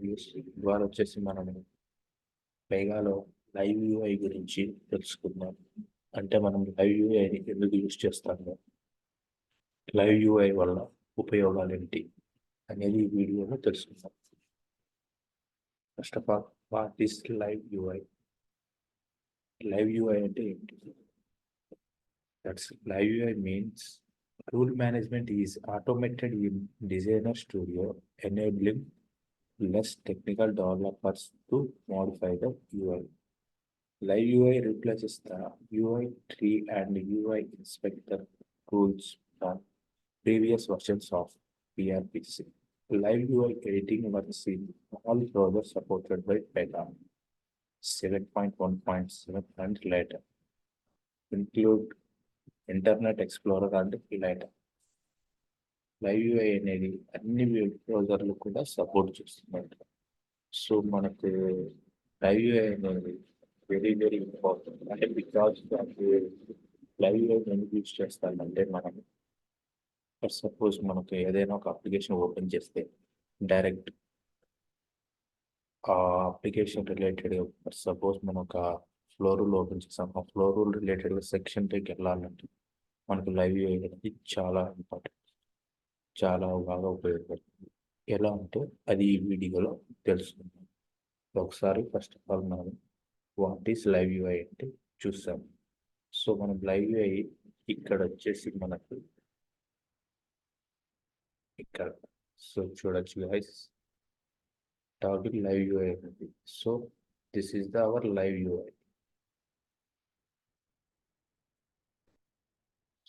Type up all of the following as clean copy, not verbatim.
Views ఇవాళ వచ్చేసి మనం పైగాలో లైవ్ యూఐ గురించి తెలుసుకుందాం. అంటే మనం లైవ్ యూఐని ఎందుకు యూజ్ చేస్తాము, లైవ్ యూఐ వల్ల ఉపయోగాలు ఏంటి అనేది ఈ వీడియోలో తెలుసుకుందాం. First of all, what is live UI? Live UI అంటే ఏంటి? That's live UI means rule management is automated in Designer Studio, enabling less technical developers to modify the UI. Live UI replaces the UI tree and UI inspector tools from previous versions of PRPC. Live UI editing works in all browsers supported by Python 7.1.7 and later, include Internet Explorer and later. Live UI అనేది అన్ని web బ్రౌజర్లు కూడా support చేస్తున్నారు. So మనకు live UI అనేది very very important. అంటే because live UI ఎందుకు use చేస్తామంటే, మనం ఫర్ సపోజ్ మనకు ఏదైనా ఒక అప్లికేషన్ ఓపెన్ చేస్తే డైరెక్ట్ ఆ అప్లికేషన్ రిలేటెడ్, ఫర్ సపోజ్ మనం ఒక ఫ్లోర్ రూల్ ఓపెన్ చేస్తాం, ఆ ఫ్లోర్ రూల్ రిలేటెడ్ సెక్షన్కి వెళ్ళాలంటే మనకు లైవ్ యూఐ అనేది చాలా ఇంపార్టెంట్, చాలా బాగా ఉపయోగపడుతుంది. ఎలా అంటే అది ఈ వీడియోలో తెలుసుకుందాం. ఒకసారి ఫస్ట్ ఆఫ్ ఆల్ మనం వాట్ ఈస్ లైవ్ యూఐ అంటే చూసాం. సో మనం లైవ్ యూఐ ఇక్కడ వచ్చేసి మనకు ఇక్కడ సో చూడొచ్చు గైస్, టాపిక్ లైవ్ యూఐ అనేది. So this is the hour live UI.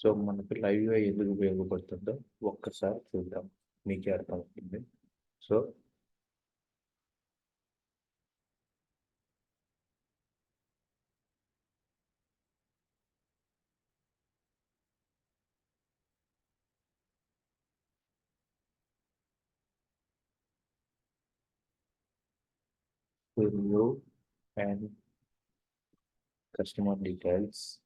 So మనకు లైవ్ యూఐ ఎందుకు ఉపయోగపడుతుందో ఒక్కసారి చూద్దాం, మీకే అర్థమవుతుంది. So new and customer details.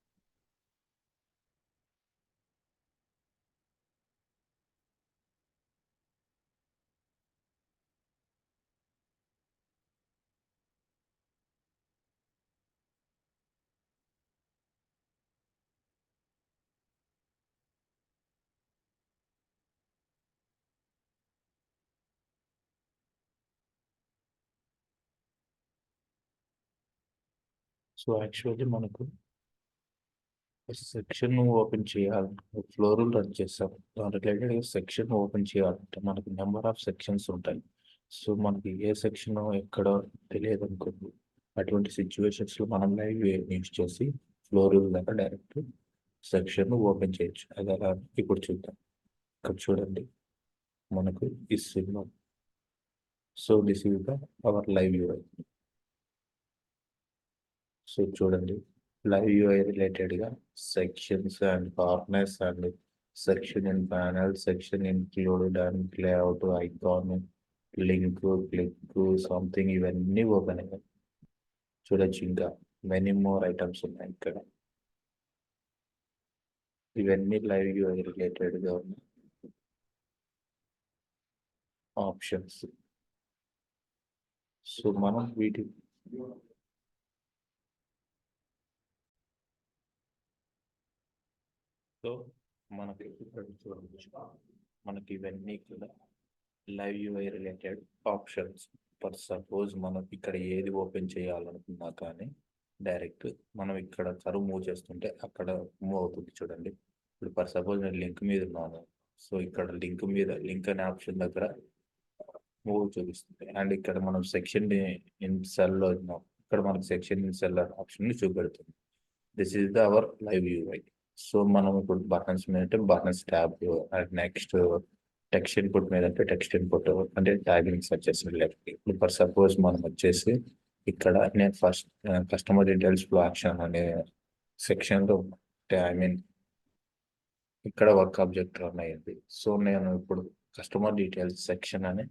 So actually మనకు సెక్షన్ ఓపెన్ చేయాలి, ఫ్లోర్ రన్ చేస్తాం, దాని రిలేటెడ్ సెక్షన్ ఓపెన్ చేయాలంటే మనకు నెంబర్ ఆఫ్ సెక్షన్స్ ఉంటాయి. సో మనకి ఏ సెక్షన్ ఎక్కడ తెలియదు అనుకోండి, అటువంటి సిచ్యువేషన్స్లో మనం లైవ్ యూజ్ చేసి ఫ్లోర్ దాకా డైరెక్ట్ సెక్షన్ ఓపెన్ చేయొచ్చు. అది అలా ఇప్పుడు చూద్దాం. ఇక్కడ చూడండి, మనకు ఈ signal. So this is the hour live UI. So చూడండి, లైవ్ యూఐ రిలేటెడ్గా sections and corners and section in panel, section included and layout, icon, link, click, something, ఇవన్నీ ఓపెన్ అయ్యాయి. చూడొచ్చు, ఇంకా మెనీ మోర్ ఐటమ్స్ ఉన్నాయి ఇక్కడ. ఇవన్నీ లైవ్ యూఐ రిలేటెడ్గా ఉన్న ఆప్షన్స్. సో మనం వీటి సో మనకి ఇక్కడ చూడవచ్చు, మనకి ఇవన్నీ కూడా live UI related options. For suppose మనం ఇక్కడ ఏది ఓపెన్ చేయాలనుకున్నా కానీ డైరెక్ట్ మనం ఇక్కడ కరువు మూవ్ చేస్తుంటే అక్కడ మూవ్ అవుతుంది. చూడండి, ఇప్పుడు ఫర్ సపోజ్ నేను లింక్ మీద ఉన్నాను. సో ఇక్కడ లింక్ మీద, లింక్ అనే ఆప్షన్ దగ్గర మూవ్ చూపిస్తుంది. అండ్ ఇక్కడ మనం సెక్షన్ ఇన్ సెల్లో ఉన్నాం, ఇక్కడ మనకు సెక్షన్ ఇన్ సెల్ ఆప్షన్ చూపెడుతుంది. This is the hour live UI. So మనం ఇప్పుడు బటన్స్ మీద buttons tab, and next text input మీద అంటే టెక్స్ట్ ఇన్పుట్ అంటే ట్యాగింగ్ సర్చెస్ రిలేటెడ్. ఇప్పుడు ఫర్ సపోజ్ మనం వచ్చేసి ఇక్కడ నేను first customer details flow action అనే సెక్షన్లో, ఐ మీన్ ఇక్కడ వర్క్ ఆబ్జెక్ట్ రన్ అయ్యింది. సో నేను ఇప్పుడు కస్టమర్ డీటెయిల్స్ సెక్షన్ అనే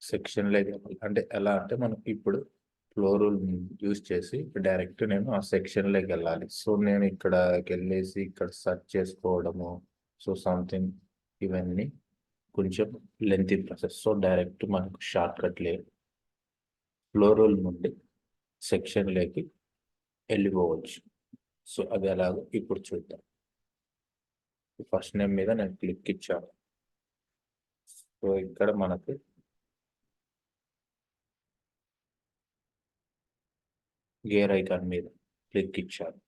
సెక్షన్లోకి వెళ్ళాలి. అంటే ఎలా అంటే మనకి ఇప్పుడు ఫ్లోర్ యూజ్ చేసి డైరెక్ట్ నేను ఆ సెక్షన్లోకి వెళ్ళాలి. సో నేను ఇక్కడికి వెళ్ళేసి ఇక్కడ సెర్చ్ చేసుకోవడము, సో సంథింగ్ ఇవన్నీ కొంచెం లెంతీ ప్రాసెస్. సో డైరెక్ట్ మనకు షార్ట్ కట్ లేదు, ఫ్లోరల్ నుండి సెక్షన్లోకి వెళ్ళిపోవచ్చు. సో అది ఎలాగో ఇప్పుడు చూద్దాం. ఫస్ట్ నేమ్ మీద నేను క్లిక్ ఇచ్చాను. సో ఇక్కడ మనకు గేర్ ఐకాన్ మీద క్లిక్ ఇచ్చాను.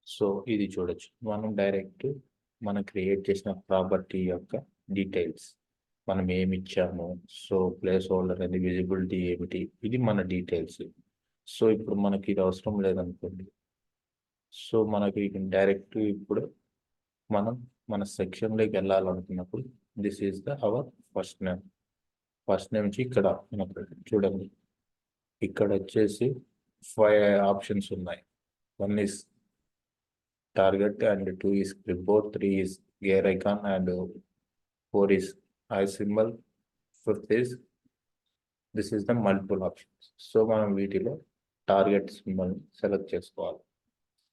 సో ఇది చూడొచ్చు, మనం డైరెక్ట్ మనం క్రియేట్ చేసిన ప్రాపర్టీ యొక్క డీటెయిల్స్, మనం ఏమి ఇచ్చాము, సో ప్లేస్ హోల్డర్ అనేది విజిబిలిటీ ఏమిటి, ఇది మన డీటెయిల్స్. సో ఇప్పుడు మనకి ఇది అవసరం లేదనుకోండి. సో మనకి డైరెక్ట్ ఇప్పుడు మనం మన సెక్షన్లోకి వెళ్ళాలనుకున్నప్పుడు this is the our first name. First name నుంచి ఇక్కడ మనకు చూడండి, ఇక్కడ వచ్చేసి 5 ఆప్షన్స్ ఉన్నాయి. 1 is target and 2 is clipboard, 3 is gear icon and 4 is eye symbol, 5th is this is the multiple options. So మనం వీటిలో టార్గెట్ సింబల్ సెలెక్ట్ చేసుకోవాలి.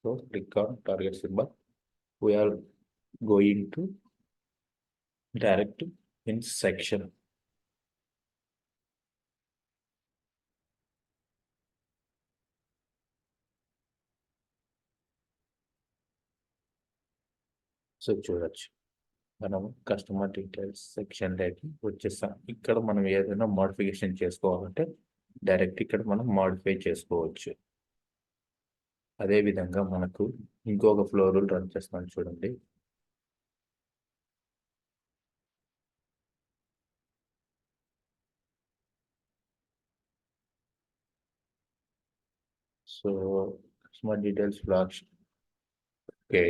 So click on target symbol. We're going to direct in section. So చూడొచ్చు, మనం customer details సెక్షన్లోకి వచ్చేస్తాం. ఇక్కడ మనం ఏదైనా modification చేసుకోవాలంటే డైరెక్ట్ ఇక్కడ మనం మోడిఫై చేసుకోవచ్చు. అదేవిధంగా మనకు ఇంకొక ఫ్లోర్ రన్ చేస్తాను చూడండి. So customer details blocks, okay.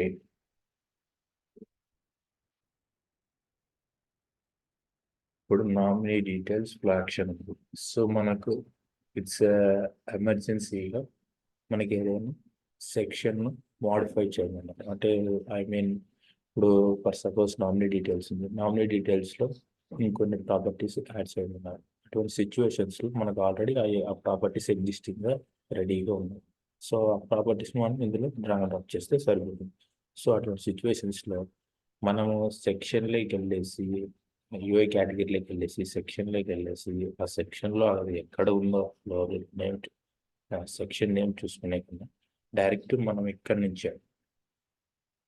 ఇప్పుడు నామినీ డీటెయిల్స్ ఫ్లాక్షన్ ఉంది. సో మనకు ఇట్స్ ఎమర్జెన్సీగా మనకి ఏదైనా సెక్షన్ మోడిఫై చేయాలన్నమాట. అంటే ఐ మీన్ ఇప్పుడు ఫర్ సపోజ్ నామినీ డీటెయిల్స్ ఉంది, నామినీ డీటెయిల్స్లో ఇంకొన్ని ప్రాపర్టీస్ యాడ్ చేయమన్నారు. అటువంటి సిచ్యువేషన్స్లో మనకు ఆల్రెడీ ఆ ప్రాపర్టీస్ ఎగ్జిస్టింగ్గా రెడీగా ఉన్నాయి. సో ఆ ప్రాపర్టీస్ మనం ఇందులో డ్రాగ్ అండ్ డ్రాప్ చేస్తే సరిపోతుంది. సో అటువంటి సిచ్యువేషన్స్లో మనము సెక్షన్లోకి వెళ్ళేసి యూఐ కేటగిరీలోకి వెళ్ళేసి సెక్షన్లోకి వెళ్ళేసి ఆ సెక్షన్లో అది ఎక్కడ ఉందో నేమ్ సెక్షన్ నేమ్ చూసుకునే కన్నా డైరెక్ట్ మనం ఇక్కడ నుంచే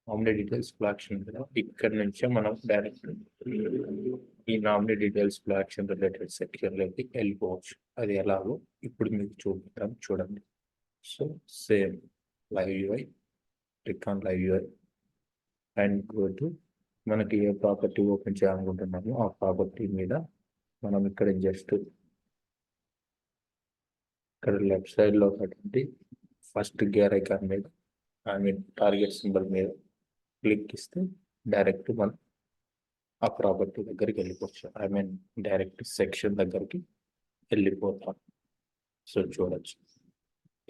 నామినీ డీటెయిల్స్ ఫ్లాక్షన్ కదా, ఇక్కడ నుంచే మనం డైరెక్ట్ ఈ నామినీ డీటెయిల్స్ ఫ్లాక్షన్ రిలేటెడ్ సెక్షన్లోకి వెళ్ళిపోవచ్చు. అది ఎలాగో ఇప్పుడు మీకు చూపిస్తాం చూడండి. So same live UI, click on live UI and go to మనకి ఏ ప్రాపర్టీ ఓపెన్ చేయాలనుకుంటున్నామో ఆ ప్రాపర్టీ మీద మనం ఇక్కడ జస్ట్ ఇక్కడ లెఫ్ట్ సైడ్లో ఉన్నటువంటి ఫస్ట్ గేర్ ఐకాన్ మీద ఐ మీన్ టార్గెట్ సింబల్ మీద క్లిక్ ఇస్తే డైరెక్ట్ మనం ఆ ప్రాపర్టీ దగ్గరికి వెళ్ళిపోవచ్చు. ఐ మీన్ డైరెక్ట్ సెక్షన్ దగ్గరికి వెళ్ళిపోతాం. సో చూడొచ్చు,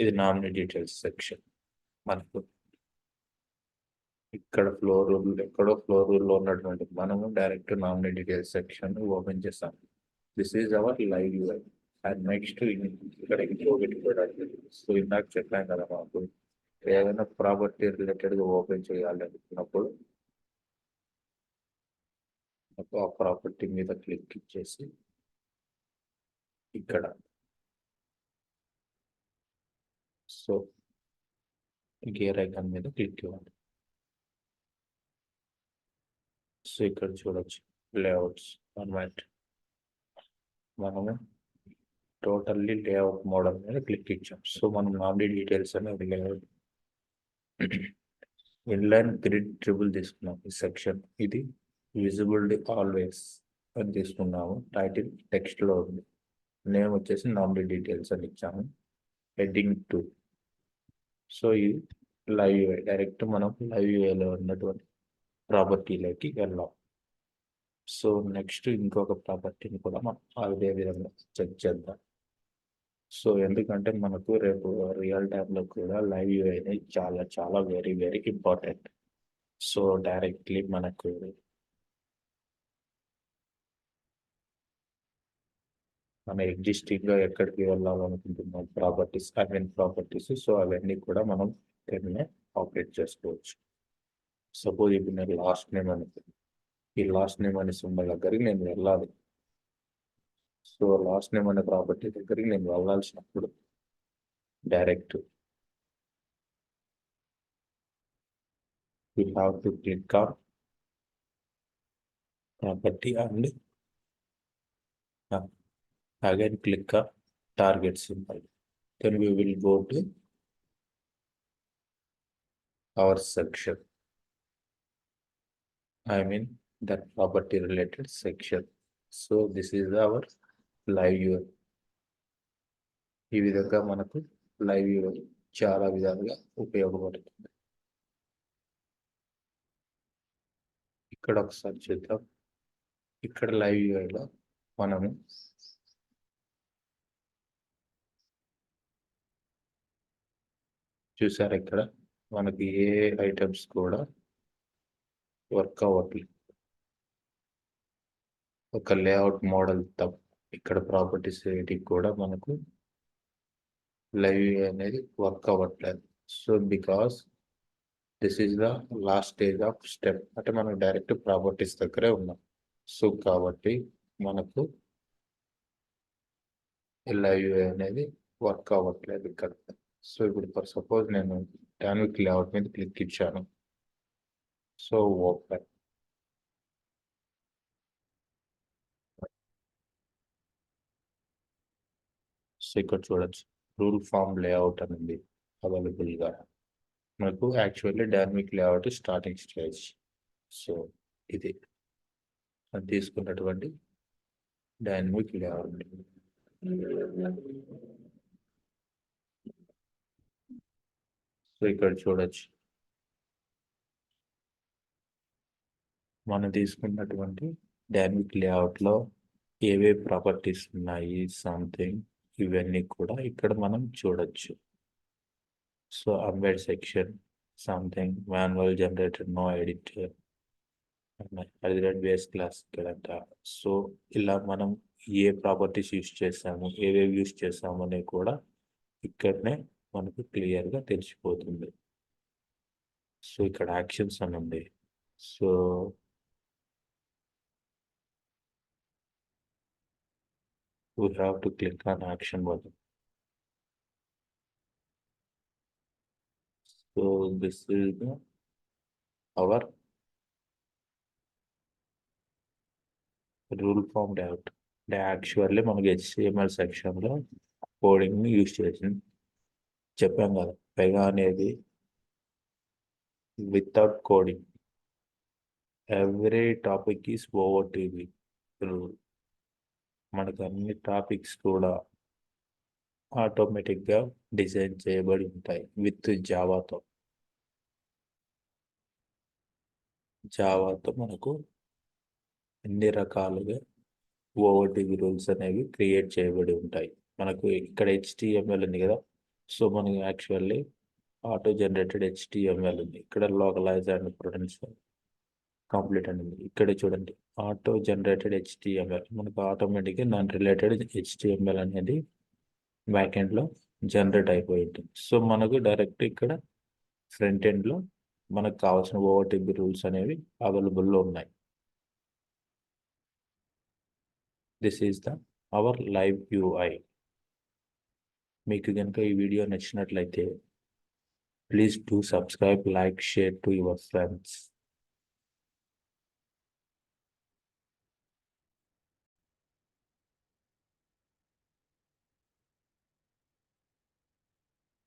ఇది నామినీ డీటెయిల్స్ సెక్షన్. మనకు ఇక్కడ ఫ్లోర్ ఎక్కడో ఫ్లోర్ లో ఉన్నటువంటి మనము direct nominee details section open చేస్తాం. This is our live UI. And next ఇక్కడ ఇంకొకటి కూడా, సో ఇందాక చెప్పాం కదా, మాకు ఏదైనా ప్రాపర్టీ రిలేటెడ్గా ఓపెన్ చేయాలి అనుకున్నప్పుడు ఆ ప్రాపర్టీ మీద క్లిక్ ఇచ్చేసి ఇక్కడ సో గేర్ ఐకాన్ మీద క్లిక్ ఇవ్వాలి. సో ఇక్కడ చూడొచ్చు లేఅవుట్స్ ఫార్మాట్, మనము టోటల్లీ లేఅవుట్ మోడల్ మీద క్లిక్ ఇచ్చాం. సో మనం నామినీ డీటెయిల్స్ అనేది లేఅవుట్ ఇన్లైన్ గ్రిడ్ ట్రిబుల్ తీసుకున్నాం ఈ సెక్షన్. ఇది విజిబిలిటీ ఆల్వేస్ అని తీసుకున్నాము. టైటిల్ టెక్స్ట్లో ఉంది, నేమ్ వచ్చేసి నామినీ డీటెయిల్స్ అని ఇచ్చాము. హెడ్డింగ్ 2. సో ఇది లైవ్ యూఐ, డైరెక్ట్ మనం లైవ్ యూఐలో ఉన్నటువంటి ప్రాపర్టీలోకి వెళ్ళాం. సో నెక్స్ట్ ఇంకొక ప్రాపర్టీని కూడా మనం అదే విధంగా చెక్ చేద్దాం. సో ఎందుకంటే మనకు రేపు రియల్ టైంలో కూడా లైవ్ యూఐ అనేది చాలా చాలా very very important. So directly మనకు మన ఎగ్జిస్టింగ్ గా ఎక్కడికి వెళ్ళాలనుకుంటున్నాం ప్రాపర్టీస్ సో అవన్నీ కూడా మనం దీన్ని ఆపరేట్ చేసుకోవచ్చు. సపోజ్ ఇప్పుడు నేను లాస్ట్ నేమ్ అనుకుంది, ఈ లాస్ట్ నేమ్ అనే సింబల్ దగ్గరికి నేను వెళ్ళాలి. సో లాస్ట్ నేమ్ అనే ప్రాపర్టీ దగ్గరికి నేను వెళ్ళాల్సినప్పుడు direct we have to click on property and again click on target symbol. Then we will go to our section. I mean that property related section. So this is our live viewer. ఈ విధంగా మనకు live viewer చాలా విధాలుగా ఉపయోగపడుతుంది. ఇక్కడ ఒకసారి చూద్దాం. ఇక్కడ లైవ్ వ్యూవర్లో మనము చూసారు, ఇక్కడ మనకి ఏ ఐటమ్స్ కూడా వర్క్ అవ్వట్లేదు. ఒక లేఅవుట్ మోడల్ తప్ప ఇక్కడ ప్రాపర్టీస్ ఏటి కూడా మనకు లైవ్ అనేది వర్క్ అవ్వట్లేదు. So because this is the last stage of step, అంటే మనం డైరెక్ట్ ప్రాపర్టీస్ దగ్గరే ఉన్నాం. సో కాబట్టి మనకు లైవ్ అనేది వర్క్ అవ్వట్లేదు ఇక్కడ. సో ఇప్పుడు ఫర్ సపోజ్ నేను డైనమిక్ లేఅవుట్ మీద క్లిక్ ఇచ్చాను. So open. సో ఇక్కడ చూడొచ్చు రూల్ ఫామ్ లేఅవుట్ అనేది అవైలబుల్గా మనకు actually dynamic layout starting stage. So ఇది అది తీసుకున్నటువంటి డైనమిక్ లేఅవుట్. సో ఇక్కడ చూడొచ్చు మనం తీసుకున్నటువంటి డైనమిక్ లేఅవుట్లో ఏవే ప్రాపర్టీస్ ఉన్నాయి సంథింగ్ ఇవన్నీ కూడా ఇక్కడ మనం చూడొచ్చు. So embed section something manual generator no editor base class ఇక్కడంట. సో ఇలా మనం ఏ ప్రాపర్టీస్ యూస్ చేసాము ఏవేవి యూస్ చేసాము అనేది కూడా ఇక్కడనే మనకు క్లియర్గా తెలిసిపోతుంది. సో ఇక్కడ యాక్షన్స్ అని ఉంది. So we have to click on action button. So this is our rule form layout. Actually మనకి HTML సెక్షన్ లో కోడింగ్ ని యూజ్ చేసింది చెప్పాం కదా. పైగా అనేది without coding every topic is over TV rule. మనకు అన్ని టాపిక్స్ కూడా ఆటోమేటిక్గా డిజైన్ చేయబడి ఉంటాయి విత్ జావాతో. మనకు అన్ని రకాలుగా ఓవర్టీవీ రూల్స్ అనేవి క్రియేట్ చేయబడి ఉంటాయి. మనకు ఇక్కడ HTML ఉంది కదా. సో మనకి యాక్చువల్లీ ఆటో జనరేటెడ్ HTML ఉంది. ఇక్కడ లోకలైజ్ అండ్ పొటెన్షియల్ కంప్లీట్ అని ఉంది. ఇక్కడ చూడండి ఆటో జనరేటెడ్ HTML మనకు ఆటోమేటిక్గా నాన్ రిలేటెడ్ HTML అనేది బ్యాక్ ఎండ్లో జనరేట్ అయిపోయి ఉంటుంది. సో మనకు డైరెక్ట్ ఇక్కడ ఫ్రంట్ ఎండ్లో మనకు కావాల్సిన ఓవర్టీబీ రూల్స్ అనేవి అవైలబుల్లో ఉన్నాయి. This is our live UI. మీకు కనుక ఈ వీడియో నచ్చినట్లయితే please do subscribe, like, share to your friends.